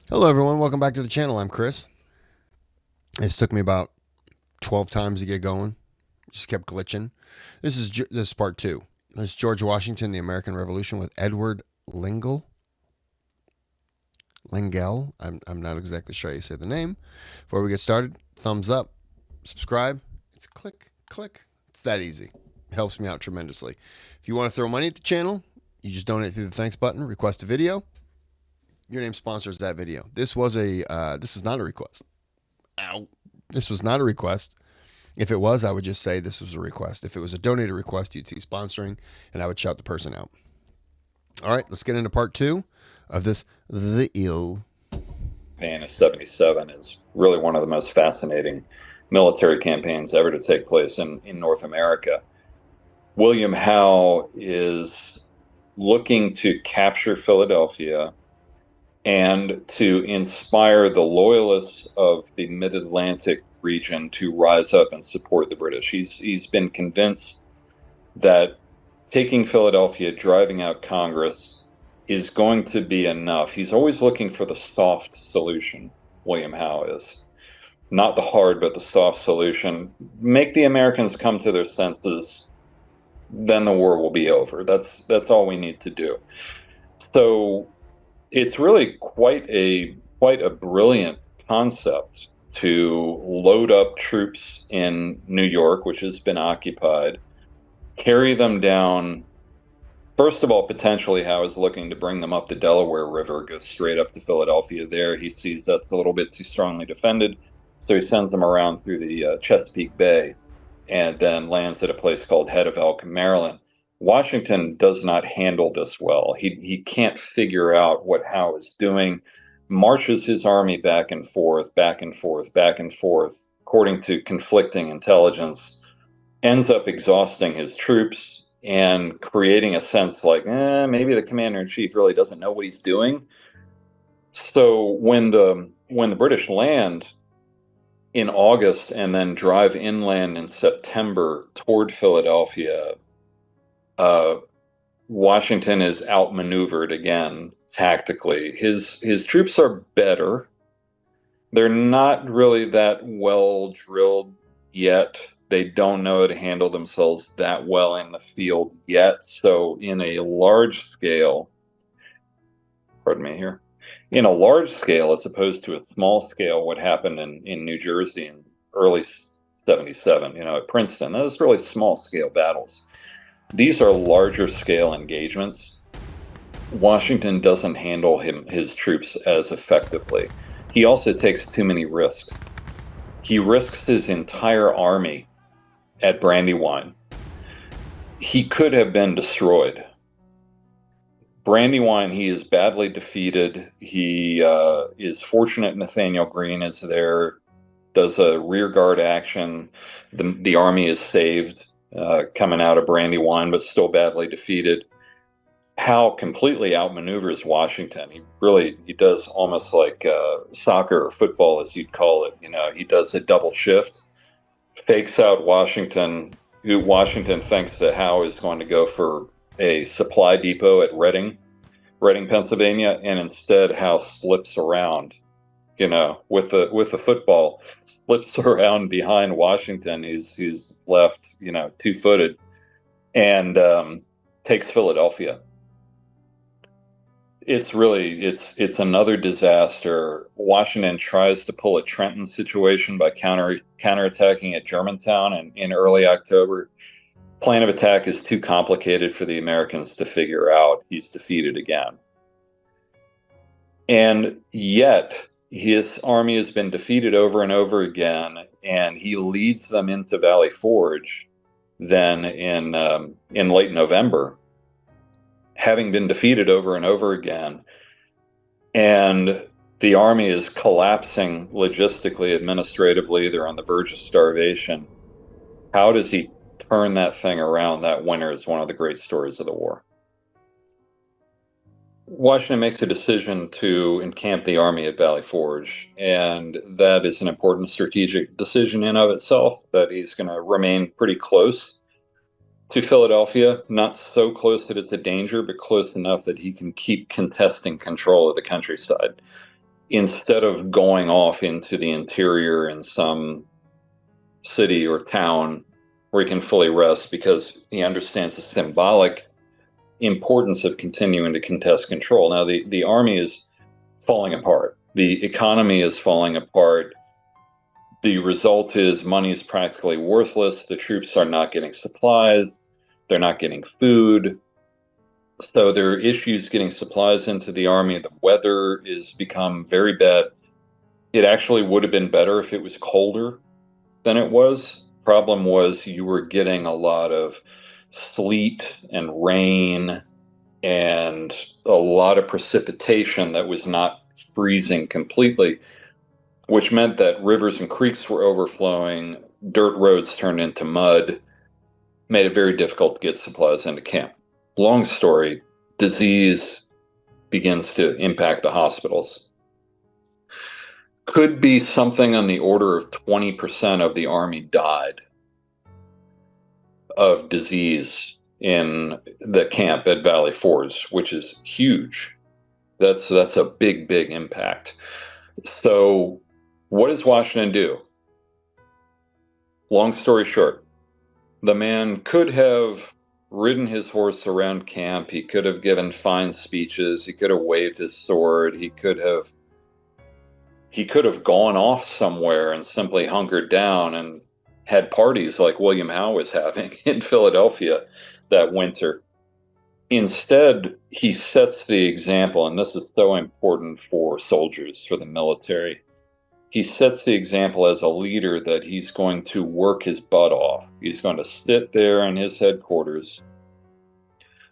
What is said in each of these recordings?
Hello, everyone. Welcome back to the channel. I'm Kris. This took me about 12 times to get going. Just kept glitching. This is part two. This is George Washington, the American Revolution with Edward Lengel. I'm not exactly sure how you say the name. Before we get started, thumbs up, subscribe. It's click, click. It's that easy. It helps me out tremendously. If you want to throw money at the channel, you just donate through the thanks button, request a video. Your name sponsors that video. This was not a request. Ow. This was not a request. If it was, I would just say this was a request. If it was a donated request, you'd see sponsoring, and I would shout the person out. All right, let's get into part two of this The Ill. Campaign of 77 is really one of the most fascinating military campaigns ever to take place in North America. William Howe is looking to capture Philadelphia and to inspire the loyalists of the mid-Atlantic region to rise up and support the British. He's been convinced that taking Philadelphia, driving out Congress, is going to be enough. He's always looking for the soft solution, William Howe is. Not the hard, but the soft solution. Make the Americans come to their senses, then the war will be over. That's all we need to do. So it's really quite a brilliant concept to load up troops in New York, which has been occupied, carry them down. First of all, potentially Howe is looking to bring them up the Delaware River, go straight up to Philadelphia there. He sees that's a little bit too strongly defended, so he sends them around through the Chesapeake Bay and then lands at a place called Head of Elk, Maryland. Washington does not handle this well. He can't figure out what Howe is doing, marches his army back and forth, back and forth, back and forth, according to conflicting intelligence, ends up exhausting his troops and creating a sense like, maybe the commander-in-chief really doesn't know what he's doing. So when the British land in August and then drive inland in September toward Philadelphia, Washington is outmaneuvered again tactically. His troops are better. They're not really that well drilled yet. They don't know how to handle themselves that well in the field yet. So in a large scale, pardon me here, in a large scale, as opposed to a small scale, what happened in New Jersey in early 77, at Princeton, those really small scale battles. These are larger scale engagements. Washington doesn't handle his troops as effectively. He also takes too many risks. He risks his entire army at Brandywine. He could have been destroyed. Brandywine, he is badly defeated. He is fortunate Nathaniel Greene is there, does a rear guard action. The army is saved coming out of Brandywine, but still badly defeated. Howe completely outmaneuvers Washington. He does almost like soccer or football, as you'd call it. He does a double shift, fakes out Washington, who Washington thinks that Howe is going to go for a supply depot at Reading, Pennsylvania, and instead Howe slips around, with the football, slips around behind Washington, who's left, two-footed, and takes Philadelphia. It's another disaster. Washington tries to pull a Trenton situation by counterattacking at Germantown in early October. Plan of attack is too complicated for the Americans to figure out. He's defeated again. And yet his army has been defeated over and over again, and he leads them into Valley Forge then in late November, having been defeated over and over again. And the army is collapsing logistically, administratively. They're on the verge of starvation. How does he turn that thing around that winter is one of the great stories of the war. Washington makes a decision to encamp the army at Valley Forge, and that is an important strategic decision in of itself, that he's going to remain pretty close to Philadelphia, not so close that it's a danger, but close enough that he can keep contesting control of the countryside instead of going off into the interior in some city or town where he can fully rest, because he understands the symbolic importance of continuing to contest control. Now, the army is falling apart. The economy is falling apart. The result is money is practically worthless. The troops are not getting supplies. They're not getting food. So there are issues getting supplies into the army. The weather is become very bad. It actually would have been better if it was colder than it was. Problem was you were getting a lot of sleet and rain and a lot of precipitation that was not freezing completely, which meant that rivers and creeks were overflowing, dirt roads turned into mud, made it very difficult to get supplies into camp. Long story, disease begins to impact the hospitals. Could be something on the order of 20% of the army died of disease in the camp at Valley Forge, which is huge. That's a big, big impact. So what does Washington do? Long story short, the man could have ridden his horse around camp. He could have given fine speeches. He could have waved his sword. He could have gone off somewhere and simply hunkered down and had parties like William Howe was having in Philadelphia that winter. Instead, he sets the example, and this is so important for soldiers, for the military. He sets the example as a leader that he's going to work his butt off. He's going to sit there in his headquarters,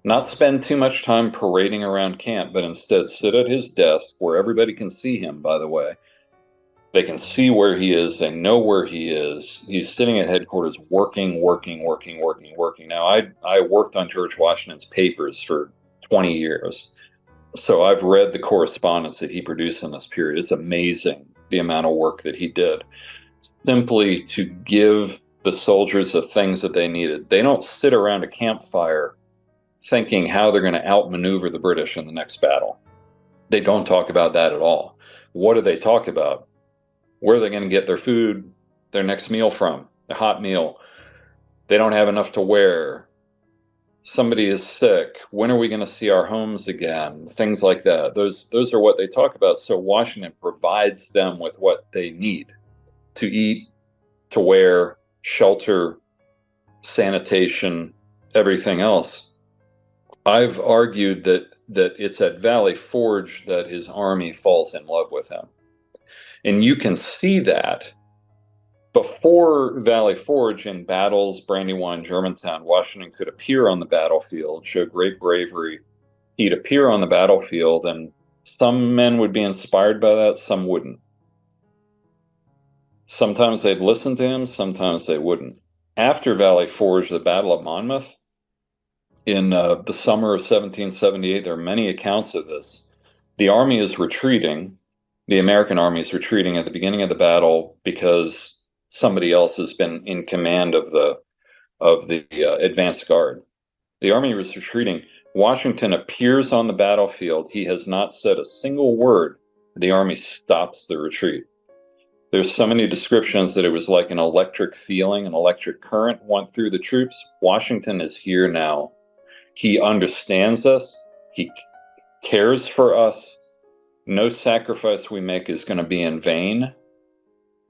not spend too much time parading around camp, but instead sit at his desk where everybody can see him, by the way. They can see where he is. They know where he is. He's sitting at headquarters working. Now, I worked on George Washington's papers for 20 years. So I've read the correspondence that he produced in this period. It's amazing the amount of work that he did, simply to give the soldiers the things that they needed. They don't sit around a campfire thinking how they're going to outmaneuver the British in the next battle. They don't talk about that at all. What do they talk about? Where are they going to get their food, their next meal from, a hot meal? They don't have enough to wear. Somebody is sick. When are we going to see our homes again? Things like that. Those are what they talk about. So Washington provides them with what they need to eat, to wear, shelter, sanitation, everything else. I've argued that it's at Valley Forge that his army falls in love with him. And you can see that before Valley Forge, in battles, Brandywine, Germantown, Washington could appear on the battlefield, show great bravery. He'd appear on the battlefield, and some men would be inspired by that, some wouldn't. Sometimes they'd listen to him, sometimes they wouldn't. After Valley Forge, the Battle of Monmouth, in the summer of 1778, there are many accounts of this. The army is retreating. The American army is retreating at the beginning of the battle because somebody else has been in command of the advance guard. The army was retreating. Washington appears on the battlefield. He has not said a single word. The army stops the retreat. There's so many descriptions that it was like an electric feeling, an electric current went through the troops. Washington is here now. He understands us. He cares for us. No sacrifice we make is going to be in vain.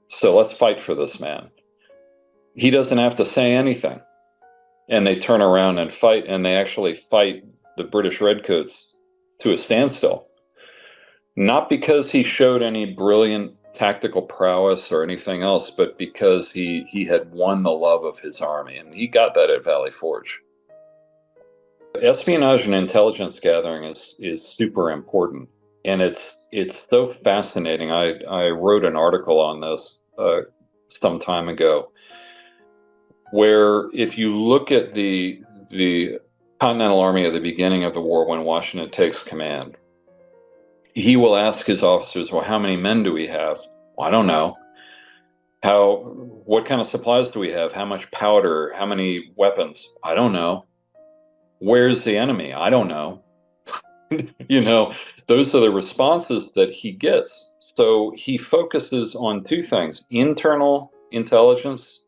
So let's fight for this man. He doesn't have to say anything. And they turn around and fight, and they actually fight the British Redcoats to a standstill. Not because he showed any brilliant tactical prowess or anything else, but because he had won the love of his army, and he got that at Valley Forge. Espionage and intelligence gathering is super important. And it's so fascinating. I wrote an article on this some time ago, where if you look at the Continental Army at the beginning of the war, when Washington takes command, he will ask his officers, well, how many men do we have? Well, I don't know. What kind of supplies do we have? How much powder? How many weapons? I don't know. Where's the enemy? I don't know. Those are the responses that he gets. So he focuses on two things: internal intelligence.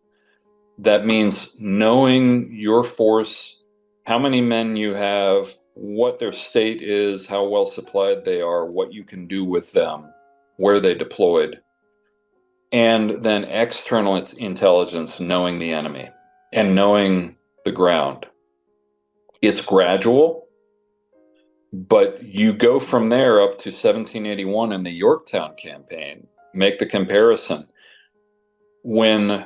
That means knowing your force, how many men you have, what their state is, how well supplied they are, what you can do with them, where they deployed. And then external intelligence, knowing the enemy and knowing the ground. It's gradual, but you go from there up to 1781 in the Yorktown campaign. Make the comparison. When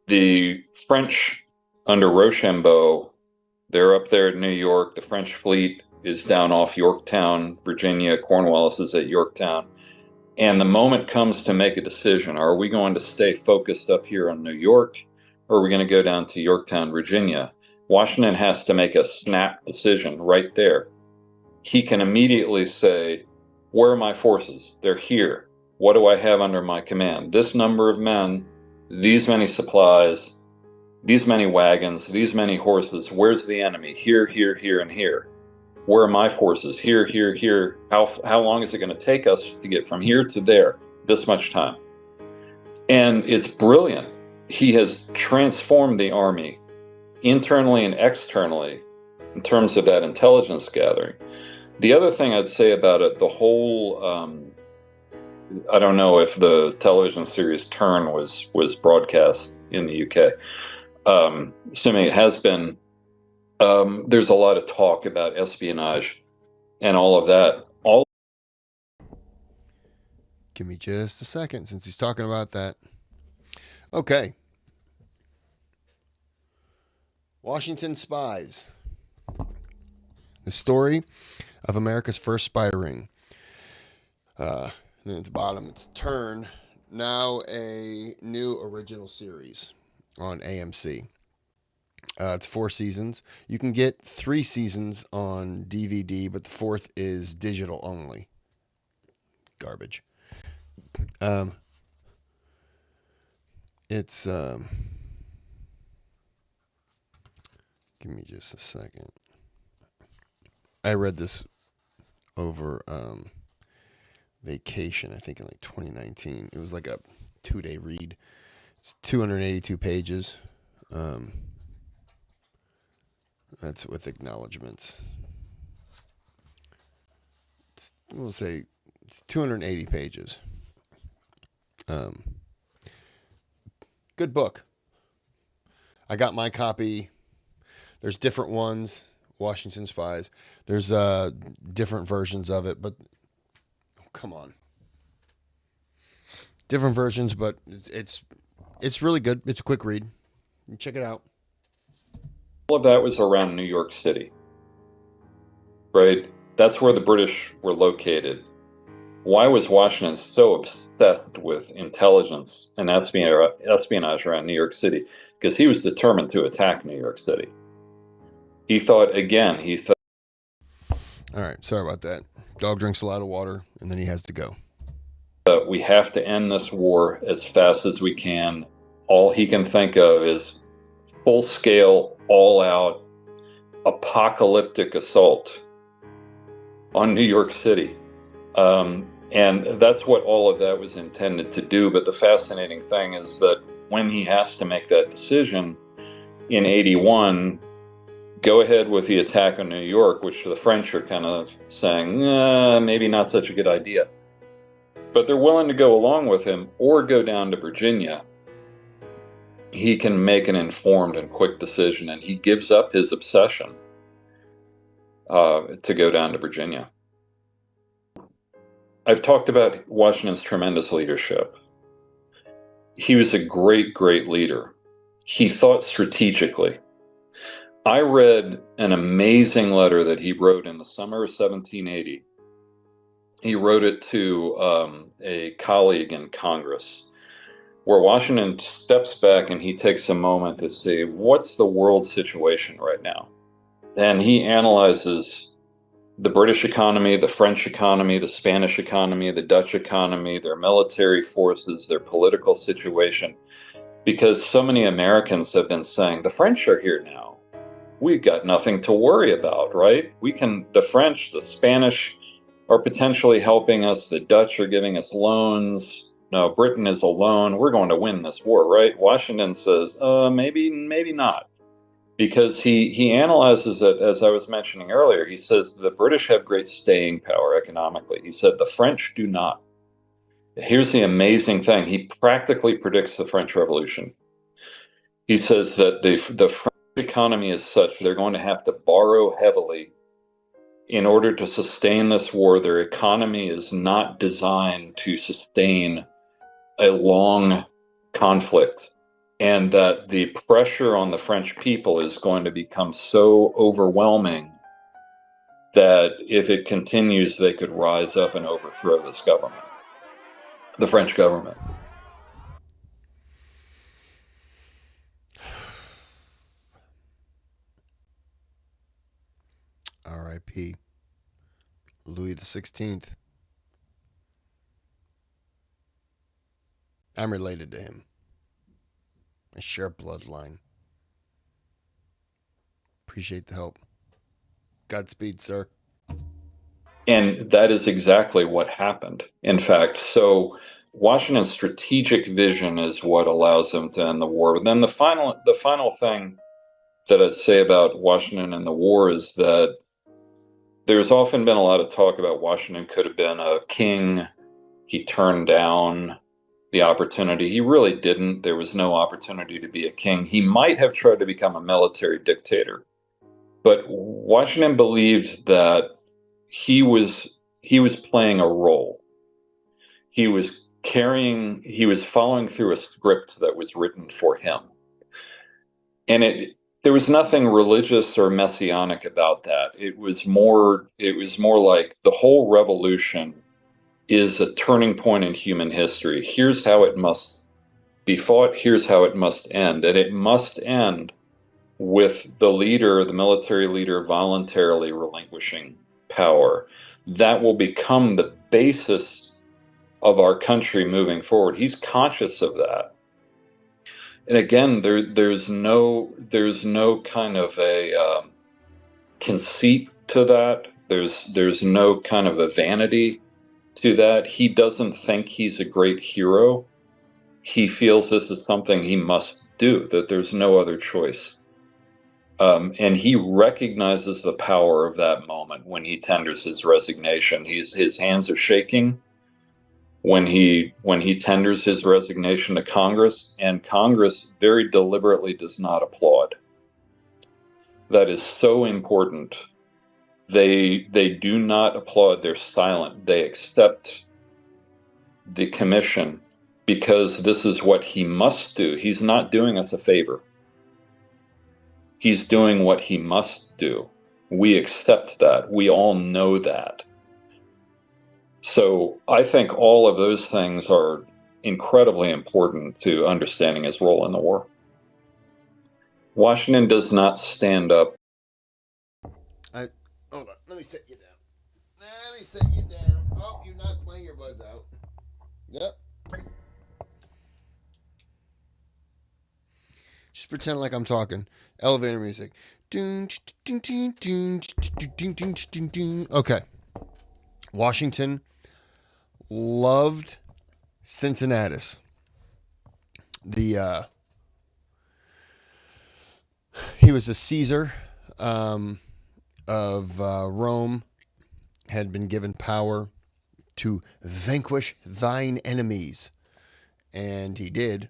the French under Rochambeau, they're up there at New York, the French fleet is down off Yorktown, Virginia, Cornwallis is at Yorktown. And the moment comes to make a decision. Are we going to stay focused up here in New York, or are we going to go down to Yorktown, Virginia? Washington has to make a snap decision right there. He can immediately say, where are my forces? They're here. What do I have under my command? This number of men, these many supplies, these many wagons, these many horses. Where's the enemy? Here, here, here, and here. Where are my forces? Here, here, here. How long is it going to take us to get from here to there? This much time. And it's brilliant. He has transformed the army internally and externally in terms of that intelligence gathering. The other thing I'd say about it, the whole, I don't know if the television series Turn was broadcast in the UK. Assuming it has been, there's a lot of talk about espionage and all of that. Give me just a second since he's talking about that. Okay. Washington Spies. The story of America's first spy ring. And then at the bottom, it's Turn, now a new original series on AMC. It's 4 seasons. You can get 3 seasons on DVD, but the 4th is digital only. Garbage. It's give me just a second. I read this over vacation, I think in like 2019. It was like a 2-day read. It's 282 pages. That's with acknowledgments. We'll say it's 280 pages. Good book. I got my copy. There's different ones, Washington Spies. There's different versions of it, but come on. Different versions, but it's really good. It's a quick read. Check it out. All of that was around New York City, right? That's where the British were located. Why was Washington so obsessed with intelligence and espionage around New York City? Because he was determined to attack New York City. He thought. All right, sorry about that. Dog drinks a lot of water, and then he has to go. We have to end this war as fast as we can. All he can think of is full-scale, all-out, apocalyptic assault on New York City. And that's what all of that was intended to do. But the fascinating thing is that when he has to make that decision in 81, go ahead with the attack on New York, which the French are kind of saying, maybe not such a good idea. But they're willing to go along with him or go down to Virginia. He can make an informed and quick decision, and he gives up his obsession to go down to Virginia. I've talked about Washington's tremendous leadership. He was a great, great leader. He thought strategically. I read an amazing letter that he wrote in the summer of 1780. He wrote it to a colleague in Congress, where Washington steps back and he takes a moment to say, what's the world situation right now? And he analyzes the British economy, the French economy, the Spanish economy, the Dutch economy, their military forces, their political situation, because so many Americans have been saying, the French are here now. We've got nothing to worry about, right? The French, the Spanish are potentially helping us. The Dutch are giving us loans. No, Britain is alone. We're going to win this war, right? Washington says, maybe not. Because he analyzes it, as I was mentioning earlier. He says the British have great staying power economically. He said the French do not. Here's the amazing thing. He practically predicts the French Revolution. He says that the French economy is such they're going to have to borrow heavily in order to sustain this war. Their economy is not designed to sustain a long conflict, and that the pressure on the French people is going to become so overwhelming that if it continues, they could rise up and overthrow this government, the French government. R.I.P. Louis the 16th. I'm related to him. I share a bloodline. Appreciate the help. Godspeed, sir. And that is exactly what happened. In fact, so Washington's strategic vision is what allows him to end the war. But then the final thing that I'd say about Washington and the war is that there's often been a lot of talk about Washington could have been a king. He turned down the opportunity. He really didn't. There was no opportunity to be a king. He might have tried to become a military dictator. But Washington believed that he was playing a role. He was following through a script that was written for him. And there was nothing religious or messianic about that. It was more like the whole revolution is a turning point in human history. Here's how it must be fought. Here's how it must end. And it must end with the military leader, voluntarily relinquishing power. That will become the basis of our country moving forward. He's conscious of that. And again, there's no kind of a conceit to that. There's no kind of a vanity to that. He doesn't think he's a great hero. He feels this is something he must do, that there's no other choice. And he recognizes the power of that moment when he tenders his resignation. His hands are shaking when he tenders his resignation to Congress, and Congress very deliberately does not applaud. That is so important. They do not applaud. They're silent. They accept the commission because this is what he must do. He's not doing us a favor. He's doing what he must do. We accept that. We all know that. So I think all of those things are incredibly important to understanding his role in the war. Washington does not stand up. Hold on. Let me set you down. Oh, you knocked my earbuds out. Yep. Just pretend like I'm talking. Elevator music. Okay. Washington loved Cincinnatus. He was a Caesar of Rome, had been given power to vanquish thine enemies, and he did.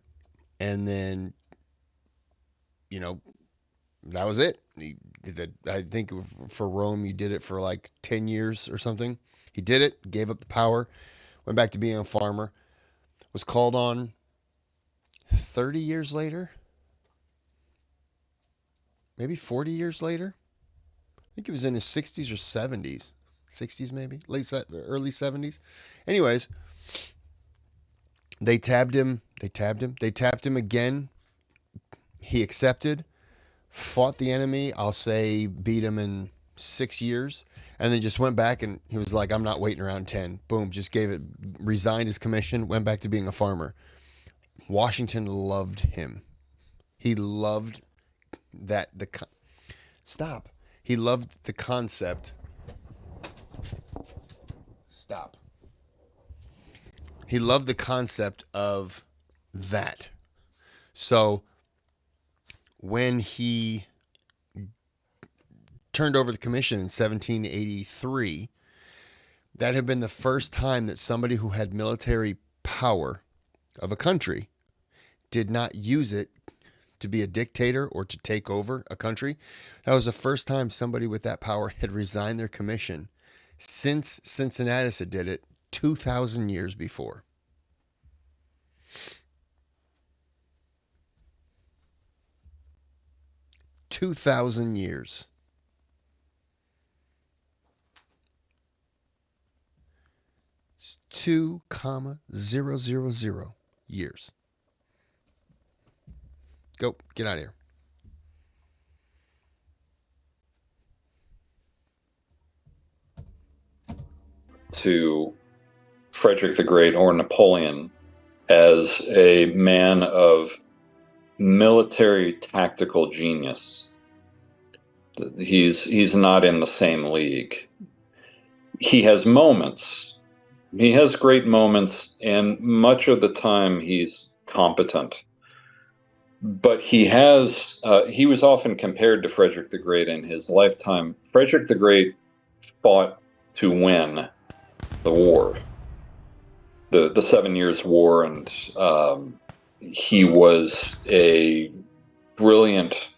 And then, that was it. I think for Rome, he did it for like 10 years or something. He did it, gave up the power, went back to being a farmer, was called on 30 years later, maybe 40 years later. I think he was in his 60s or 70s. 60s maybe, early 70s. Anyways, they tapped him again. He accepted, fought the enemy. I'll say beat him in 6 years, and then just went back and he was like, I'm not waiting around 10. Boom, just resigned his commission, went back to being a farmer. Washington loved him. He loved that stop. He loved the concept. Stop. He loved the concept of that. So when he turned over the commission in 1783, that had been the first time that somebody who had military power of a country did not use it to be a dictator or to take over a country. That was the first time somebody with that power had resigned their commission since Cincinnatus had did it 2,000 years before. $2,000 years. 2,000 years. Go, get out of here. To Frederick the Great or Napoleon as a man of military tactical genius. He's not in the same league. He has moments. He has great moments, and much of the time he's competent. But he was often compared to Frederick the Great in his lifetime. Frederick the Great fought to win the war, the 7 Years' War, and he was a brilliant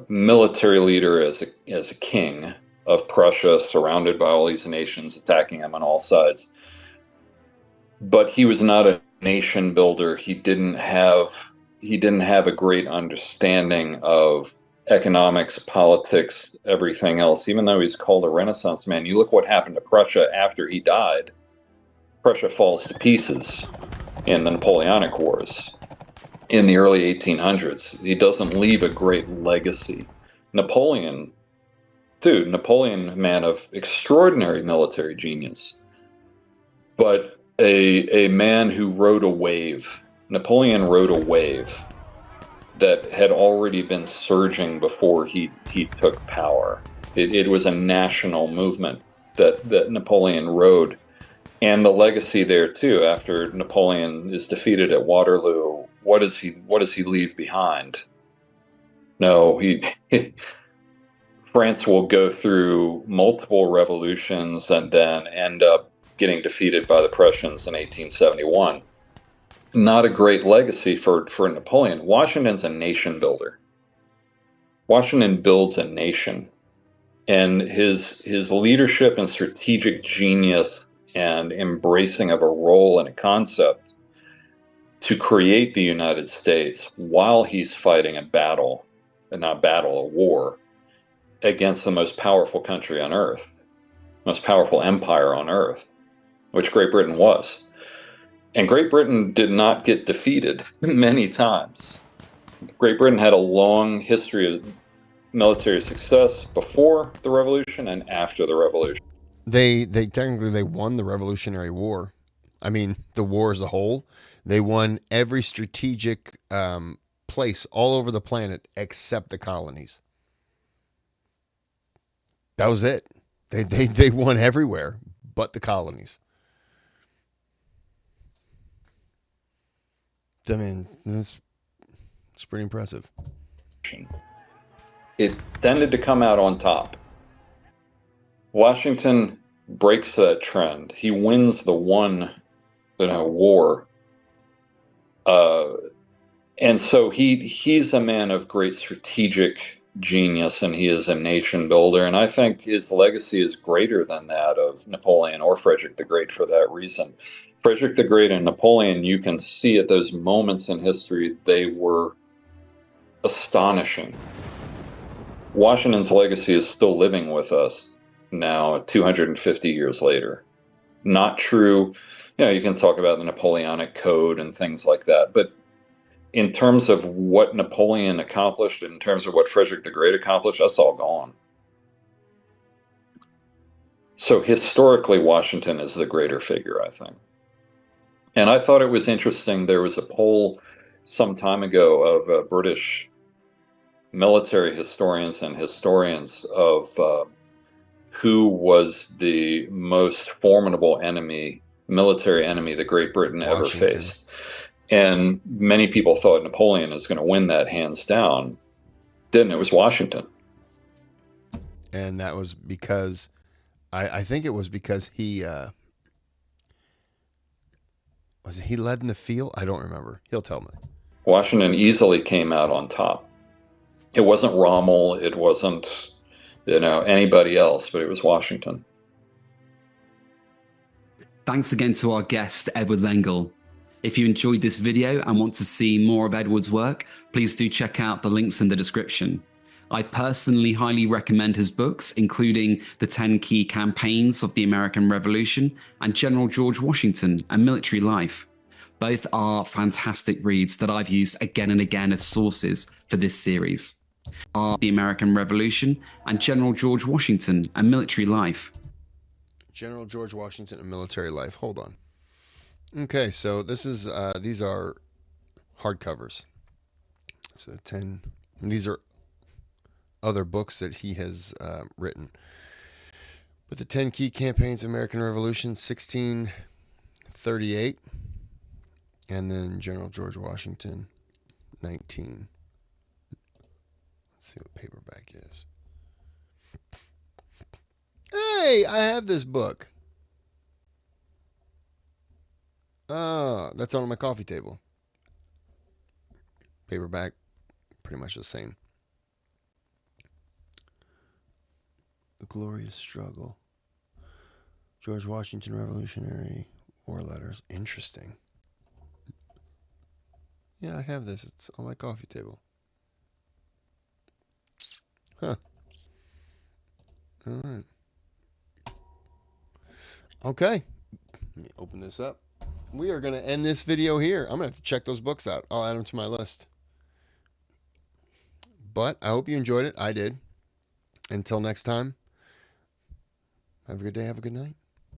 military leader as a king of Prussia, surrounded by all these nations attacking him on all sides. But he was not a nation builder. He didn't have a great understanding of economics, politics, everything else. Even though he's called a Renaissance man, you look what happened to Prussia after he died. Prussia falls to pieces in the Napoleonic Wars in the early 1800s. He doesn't leave a great legacy. Napoleon, a man of extraordinary military genius, but a man who rode a wave. Napoleon rode a wave that had already been surging before he took power. It was a national movement that Napoleon rode. And the legacy there too, after Napoleon is defeated at Waterloo, what does he leave behind? No, France will go through multiple revolutions and then end up getting defeated by the Prussians in 1871. Not a great legacy for Napoleon. Washington's a nation builder. Washington builds a nation, and his leadership and strategic genius and embracing of a role and a concept to create the United States while he's fighting a war against the most powerful country on earth, most powerful empire on earth, which Great Britain was. And Great Britain did not get defeated many times. Great Britain had a long history of military success before the Revolution and after the Revolution. They technically won the Revolutionary War. I mean, the war as a whole. They won every strategic place all over the planet except the colonies. That was it. They won everywhere but the colonies. I mean, it's pretty impressive. It tended to come out on top. Washington breaks that trend. He wins the war. And so he's a man of great strategic genius, and he is a nation builder. And I think his legacy is greater than that of Napoleon or Frederick the Great for that reason. Frederick the Great and Napoleon, you can see at those moments in history, they were astonishing. Washington's legacy is still living with us now, 250 years later. Not true. You can talk about the Napoleonic Code and things like that, but in terms of what Napoleon accomplished, in terms of what Frederick the Great accomplished, that's all gone. So historically, Washington is the greater figure, I think. And I thought it was interesting. There was a poll some time ago of British military historians and historians of who was the most formidable enemy, military enemy, that Great Britain ever Washington. faced. And many people thought Napoleon is going to win that hands down. Didn't. It was Washington. And that was because, I think it was because he, was he led in the field? I don't remember. He'll tell me. Washington easily came out on top. It wasn't Rommel. It wasn't, anybody else, but it was Washington. Thanks again to our guest, Edward Lengel. If you enjoyed this video and want to see more of Edward's work, please do check out the links in the description. I personally highly recommend his books, including The 10 Key Campaigns of the American Revolution and General George Washington, A Military Life. Both are fantastic reads that I've used again and again as sources for this series. The American Revolution and General George Washington, A Military Life. General George Washington, A Military Life. Hold on. Okay, so this is these are hardcovers. So 10. These are other books that he has written. But the 10 Key Campaigns of American Revolution, 1638, and then General George Washington, 19. Let's see what paperback is. Hey, I have this book. That's on my coffee table. Paperback, pretty much the same. The Glorious Struggle. George Washington Revolutionary War Letters. Interesting. Yeah, I have this. It's on my coffee table. Huh. All right. Okay. Let me open this up. We are going to end this video here. I'm going to have to check those books out. I'll add them to my list. But I hope you enjoyed it. I did. Until next time, have a good day. Have a good night.